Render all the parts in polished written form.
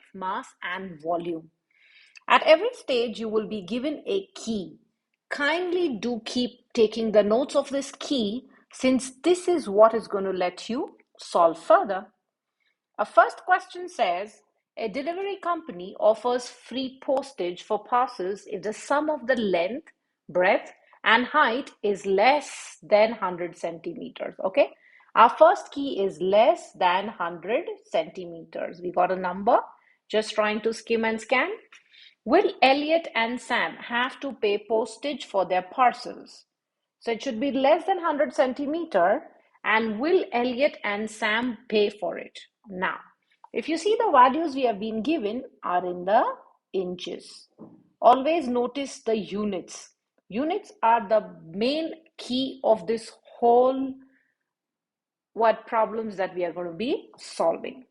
length, mass, and volume. At every stage, you will be given a key. Kindly do keep taking the notes of this key, since this is what is going to let you solve further. Our first question says, a delivery company offers free postage for parcels if the sum of the length, breadth, and height is less than 100 centimeters. Okay, our first key is less than 100 centimeters. We got a number, just trying to skim and scan. Will Elliot and Sam have to pay postage for their parcels? So it should be less than 100 centimeter, and will Elliot and Sam pay for it? Now, if you see the values we have been given are in the inches. Always notice the units. Units are the main key of this whole problems that we are going to be solving.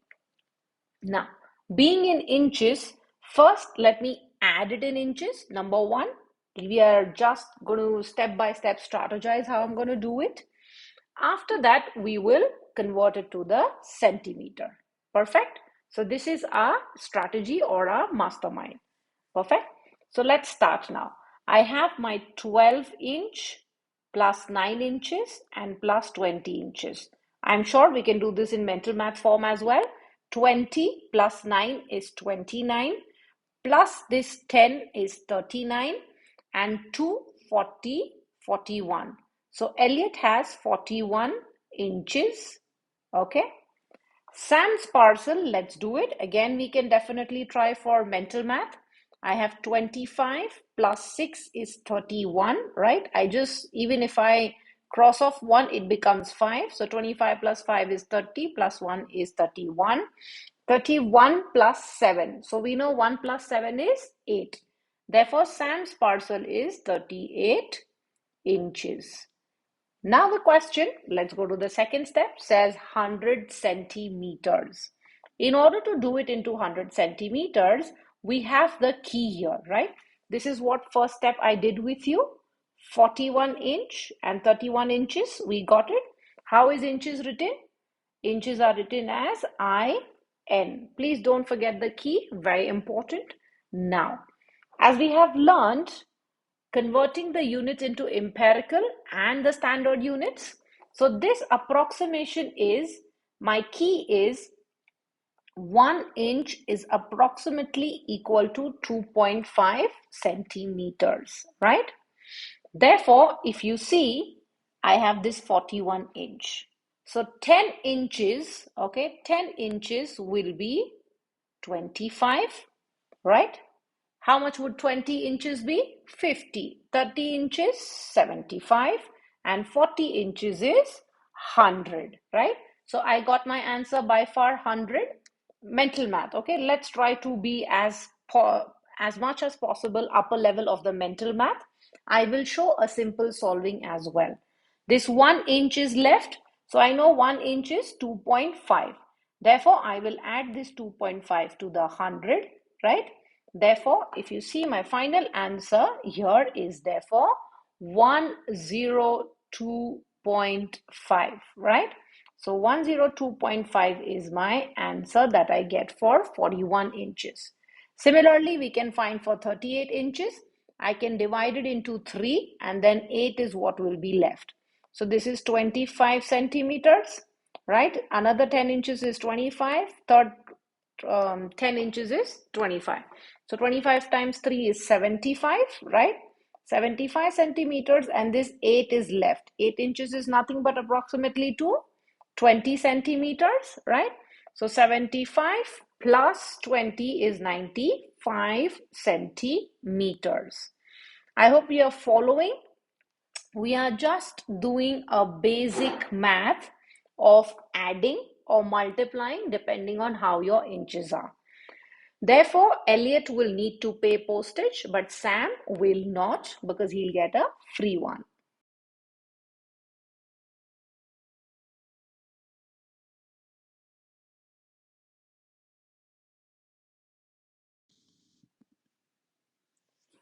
Now, being in inches, first let me add it in inches. Number one, we are just going to step by step strategize how I'm going to do it. After that, we will convert it to the centimeter. Perfect. So this is our strategy or our mastermind. Perfect. So let's start now. I have my 12-inch plus 9 inches and plus 20 inches. I'm sure we can do this in mental math form as well. 20 plus 9 is 29, plus this 10 is 39, and 2, 40, 41. So Elliot has 41 inches. Okay. Sam's parcel, let's do it. Again, we can definitely try for mental math. I have 25 plus 6 is 31, right? Even if I cross off 1, it becomes 5. So 25 plus 5 is 30, plus 1 is 31. 31 plus 7. So we know 1 plus 7 is 8. Therefore, Sam's parcel is 38 inches. Now the question, let's go to the second step, says 100 centimeters. In order to do it into 100 centimeters, we have the key here, right? This is what first step I did with you. 41 inch and 31 inches, we got it. How is inches written? Inches are written as IN. Please don't forget the key, very important. Now, as we have learned, converting the units into empirical and the standard units. So this approximation is, my key is 1 inch is approximately equal to 2.5 centimeters, right? Therefore, if you see, I have this 41 inch. So 10 inches, okay, 10 inches will be 25, right? How much would 20 inches be? 50. 30 inches, 75. And 40 inches is 100, right? So I got my answer by far 100. Mental math, okay? Let's try to be as much as possible upper level of the mental math. I will show a simple solving as well. This 1 inch is left. So I know 1 inch is 2.5. Therefore, I will add this 2.5 to the 100, right? Therefore, if you see my final answer here is therefore 102.5, right? So 102.5 is my answer that I get for 41 inches. Similarly, we can find for 38 inches. I can divide it into 3 and then 8 is what will be left. So this is 25 centimeters, right? Another 10 inches is 25. Third 10 inches is 25. So 25 times 3 is 75, right? 75 centimeters, and this 8 is left. 8 inches is nothing but approximately 20 centimeters, right? So 75 plus 20 is 95 centimeters. I hope you are following. We are just doing a basic math of adding or multiplying depending on how your inches are. Therefore, Elliot will need to pay postage, but Sam will not because he'll get a free one.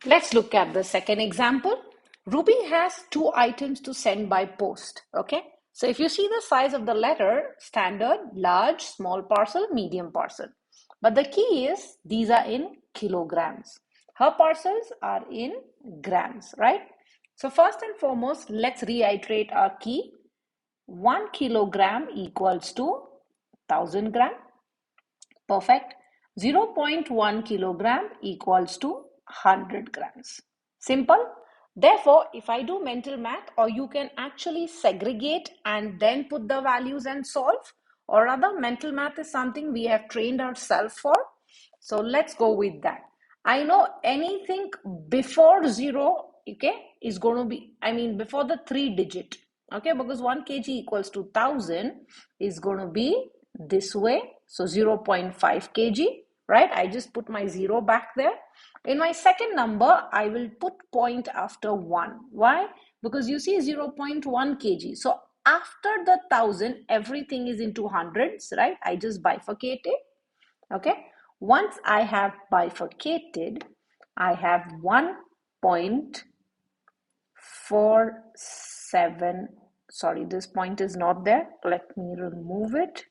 Let's look at the second example. Ruby has 2 items to send by post. Okay. So if you see the size of the letter, standard, large, small parcel, medium parcel. But the key is these are in kilograms. Her parcels are in grams, right? So first and foremost, let's reiterate our key. 1 kilogram equals to 1000 gram. Perfect. 0.1 kilogram equals to 100 grams. Simple. Therefore, if I do mental math, or you can actually segregate and then put the values and solve, or rather, mental math is something we have trained ourselves for. So let's go with that. I know anything before zero, okay, is going to be, I mean, before the 3 digit, okay, because 1 kg equals to 1000 is going to be this way. So 0.5 kg, right? I just put my zero back there. In my second number, I will put point after 1. Why? Because you see 0.1 kg. So after the 1000, everything is into hundreds, right? I just bifurcate it. Okay. Once I have bifurcated, I have 1.47. Sorry, this point is not there. Let me remove it.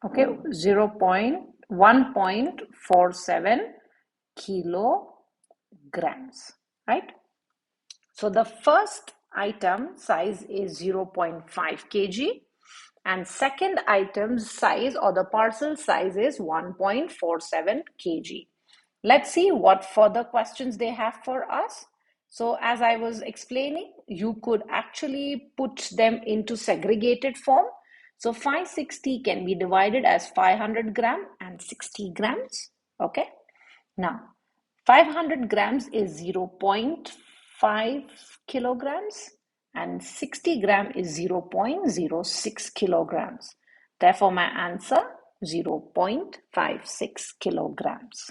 Okay, 1.47 kilograms, right? So the first item size is 0.5 kg, and second item's size or the parcel size is 1.47 kg. Let's see what further questions they have for us. So as I was explaining, you could actually put them into segregated form. So 560 can be divided as 500 gram and 60 grams. Okay. Now, 500 grams is 0.5 kilograms and 60 gram is 0.06 kilograms. Therefore, my answer 0.56 kilograms.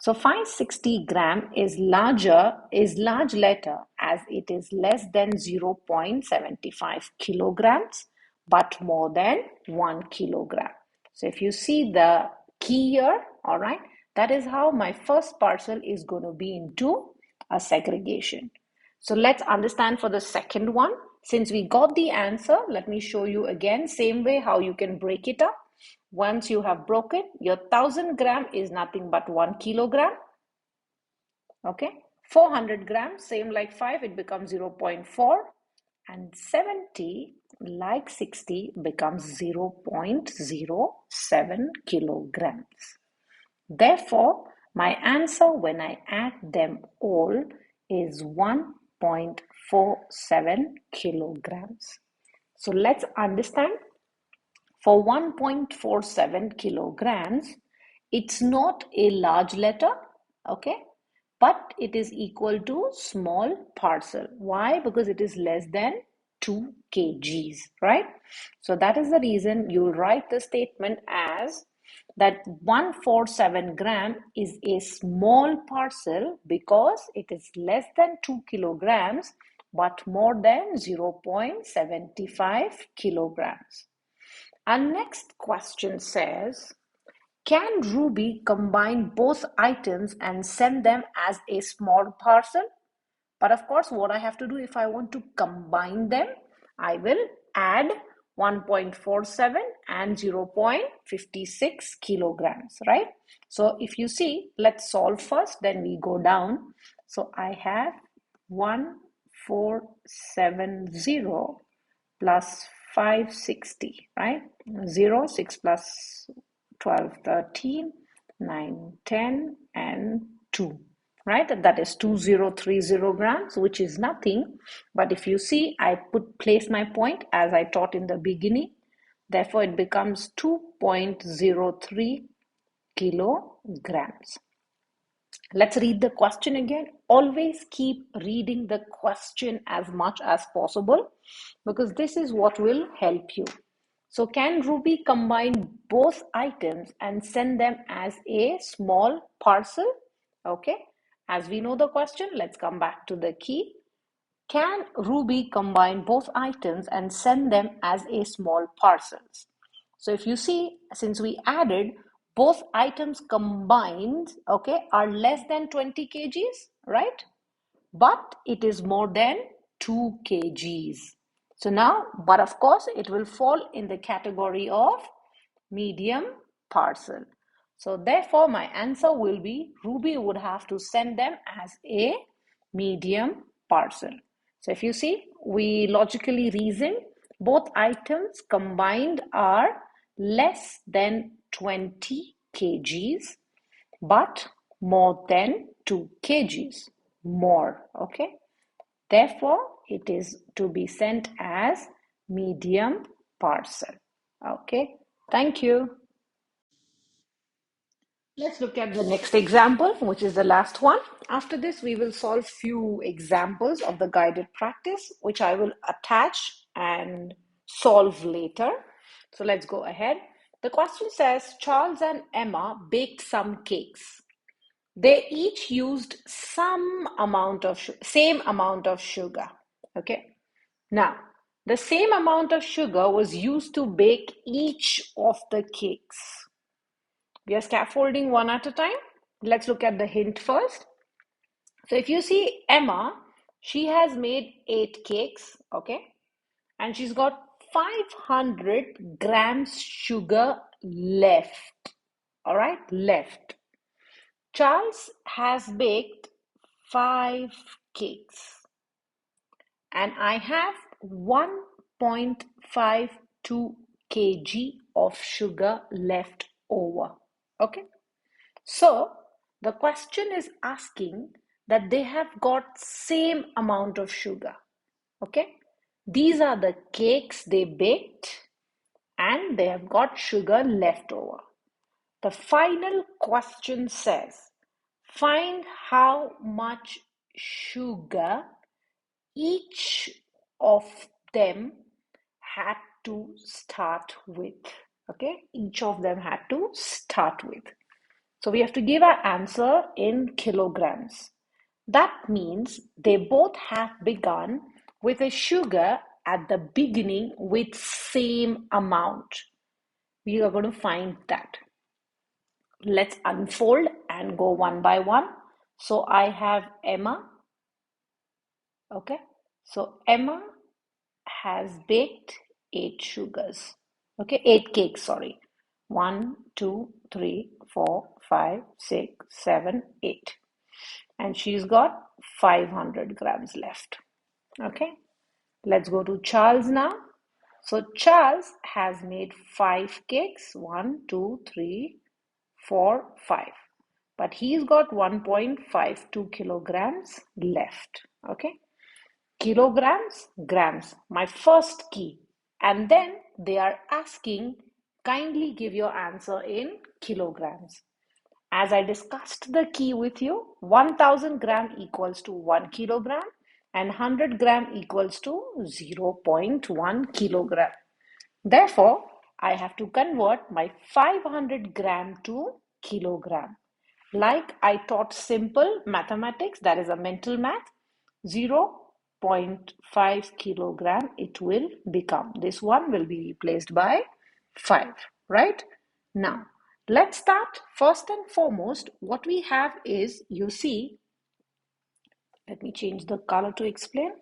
So 560 gram is large letter as it is less than 0.75 kilograms but more than 1 kilogram. So if you see the key here, all right, that is how my first parcel is going to be into a segregation. So let's understand for the second one. Since we got the answer, let me show you again, same way how you can break it up. Once you have broken, your 1000 gram is nothing but 1 kilogram. Okay. 400 grams, same like 5, it becomes 0.4. And 70, like 60, becomes 0.07 kilograms. Therefore, my answer when I add them all is 1.47 kilograms. So let's understand. For 1.47 kilograms, it's not a large letter, okay, but it is equal to small parcel. Why? Because it is less than 2 kgs, right? So that is the reason you'll write the statement as that 147 gram is a small parcel because it is less than 2 kilograms but more than 0.75 kilograms. Our next question says, can Ruby combine both items and send them as a small parcel? But of course, what I have to do if I want to combine them, I will add 1.47 and 0.56 kilograms, right? So if you see, let's solve first, then we go down. So I have 1470 plus 560, right? 0, 6 plus 12, 13, 9, 10, and 2, right? That is 2030 grams, which is nothing. But if you see, I place my point as I taught in the beginning. Therefore, it becomes 2.03 kilograms. Let's read the question again. Always keep reading the question as much as possible because this is what will help you. So can Ruby combine both items and send them as a small parcel? Okay. As we know the question, let's come back to the key. Can Ruby combine both items and send them as a small parcels? So if you see, since we added, both items combined, okay, are less than 20 kgs, right? But it is more than 2 kgs. So now, but of course, it will fall in the category of medium parcel. So therefore, my answer will be Ruby would have to send them as a medium parcel. So if you see, we logically reason both items combined are less than 20 kgs, but more than 2 kgs more. Okay. Therefore, it is to be sent as medium parcel. Okay. Thank you. Let's look at the next example, which is the last one. After this, we will solve few examples of the guided practice, which I will attach and solve later. So let's go ahead. The question says, Charles and Emma baked some cakes. They each used same amount of sugar. Okay. Now, the same amount of sugar was used to bake each of the cakes. We are scaffolding one at a time. Let's look at the hint first. So if you see Emma, she has made 8 cakes, okay? And she's got 500 grams sugar left. All right, left. Charles has baked 5 cakes and I have 1.52 kg of sugar left over. Okay. So the question is asking that they have got same amount of sugar. Okay. These are the cakes they baked and they have got sugar left over. The final question says, find how much sugar each of them had to start with. Okay, each of them had to start with. So we have to give our answer in kilograms. That means they both have begun with a sugar at the beginning with same amount. We are going to find that. Let's unfold and go one by one. So I have Emma. Okay. So Emma has baked 8 sugars. Okay, 8 cakes, sorry. 1, 2, 3, 4, 5, 6, 7, 8. And she's got 500 grams left. Okay, let's go to Charles now. So Charles has made 5 cakes. 1, 2, 3, 4, 5. But he's got 1.52 kilograms left. Okay, kilograms, grams, my first key. And then they are asking, kindly give your answer in kilograms. As I discussed the key with you, 1000 gram equals to 1 kilogram and 100 gram equals to 0.1 kilogram. Therefore, I have to convert my 500 gram to kilogram. Like I taught simple mathematics, that is a mental math, 0.5 kilogram it will become. This one will be replaced by 5, right? Now, let's start. First and foremost, what we have is, you see, let me change the color to explain.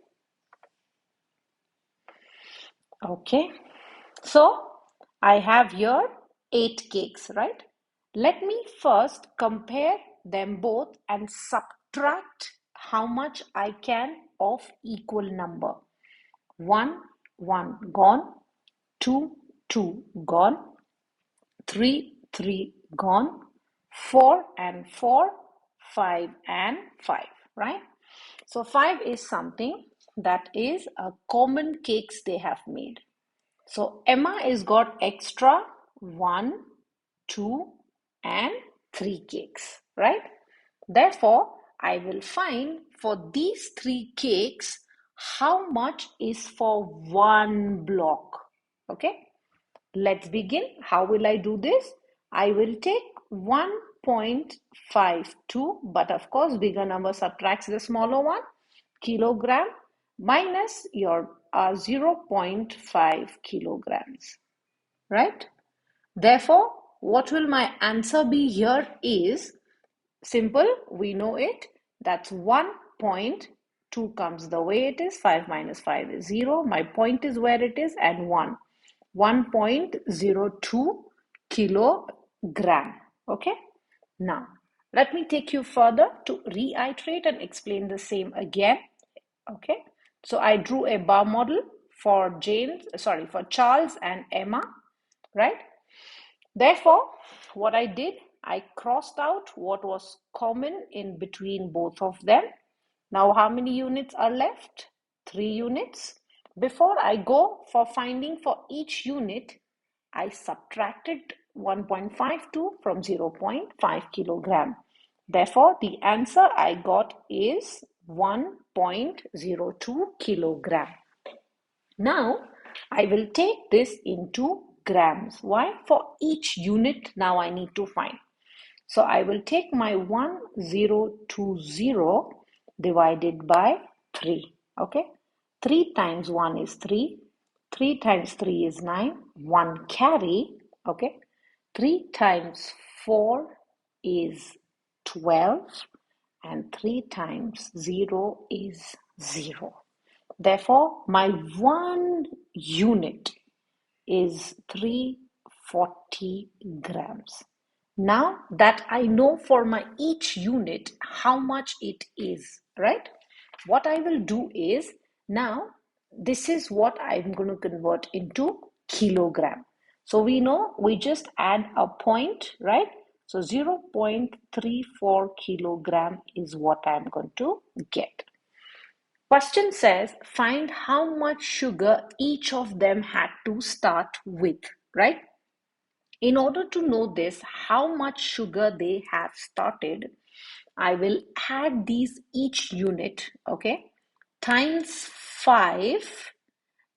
Okay, so I have here 8 cakes, right? Let me first compare them both and subtract how much I can of equal number. 1, 1 gone, 2, 2 gone, 3, 3 gone, 4 and 4, 5 and 5, right? So 5 is something that is a common cakes they have made. So Emma is got extra 1, 2 and 3 cakes, right? Therefore, I will find for these 3 cakes how much is for one block. Okay, let's begin. How will I do this? I will take 1.52, but of course, bigger number subtracts the smaller one, kilogram minus your 0.5 kilograms, right? Therefore, what will my answer be here is simple, we know it. That's 1.2 comes the way it is. 5 minus 5 is 0. My point is where it is, and 1. 1.02 kilogram. Okay. Now, let me take you further to reiterate and explain the same again. Okay. So I drew a bar model for for Charles and Emma, right? Therefore, what I did, I crossed out what was common in between both of them. Now, how many units are left? 3 units. Before I go for finding for each unit, I subtracted 1.52 from 0.5 kilogram. Therefore, the answer I got is 1.02 kilogram. Now, I will take this into grams. Why? For each unit, now I need to find. So I will take my 1020 divided by 3. Okay. 3 times 1 is 3. 3 times 3 is 9. 1 carry. Okay. 3 times 4 is 12. And 3 times 0 is 0. Therefore, my 1 unit is 340 grams. Now that I know for my each unit how much it is, right? What I will do is, now this is what I'm going to convert into kilogram. So we know we just add a point, right? So 0.34 kilogram is what I'm going to get. Question says, find how much sugar each of them had to start with, right? In order to know this, how much sugar they have started, I will add these each unit, okay, times 5,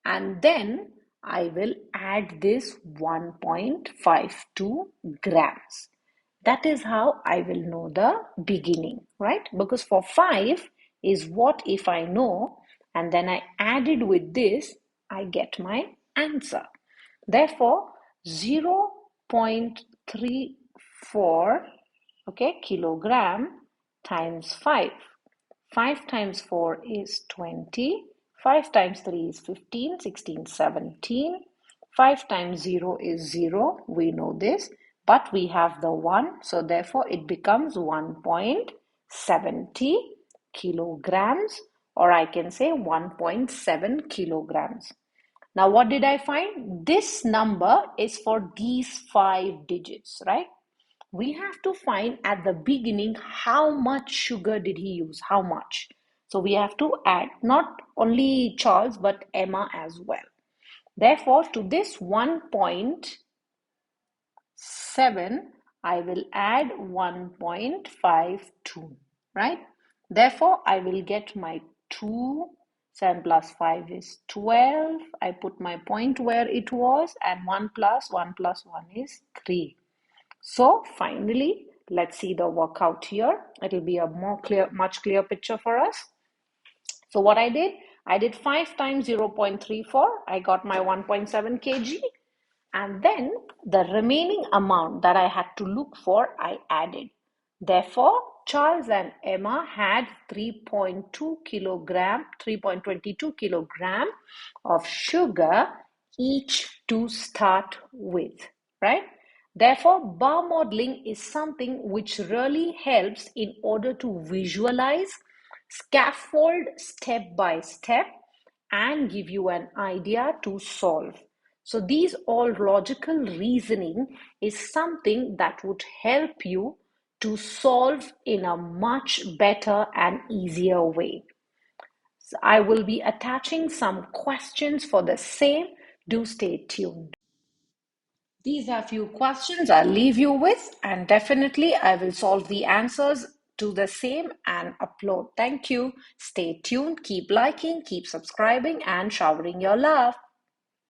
and then I will add this 1.52 grams. That is how I will know the beginning, right? Because for 5 is what if I know, and then I added with this, I get my answer. Therefore, 0.34, okay, kilogram times 5. 5 times 4 is 20. 5 times 3 is 15, 16, 17. 5 times 0 is 0. We know this. But we have the 1. So therefore, it becomes 1.70 kilograms. Or I can say 1.7 kilograms. Now, what did I find? This number is for these 5 digits, right? We have to find at the beginning how much sugar did he use, how much. So we have to add not only Charles but Emma as well. Therefore, to this 1.7, I will add 1.52, right? Therefore, I will get my 2. 7 plus 5 is 12. I put my point where it was, and 1 plus 1 plus 1 is 3. So finally, let's see the workout here. It'll be a much clear picture for us. So what I did 5 times 0.34. I got my 1.7 kg. And then the remaining amount that I had to look for, I added. Therefore, Charles and Emma had 3.22 kilogram of sugar each to start with, right? Therefore, bar modeling is something which really helps in order to visualize, scaffold step by step, and give you an idea to solve. So these all logical reasoning is something that would help you to solve in a much better and easier way. So I will be attaching some questions for the same. Do stay tuned. These are few questions I'll leave you with, and definitely I will solve the answers to the same and upload. Thank you. Stay tuned, keep liking, keep subscribing, and showering your love.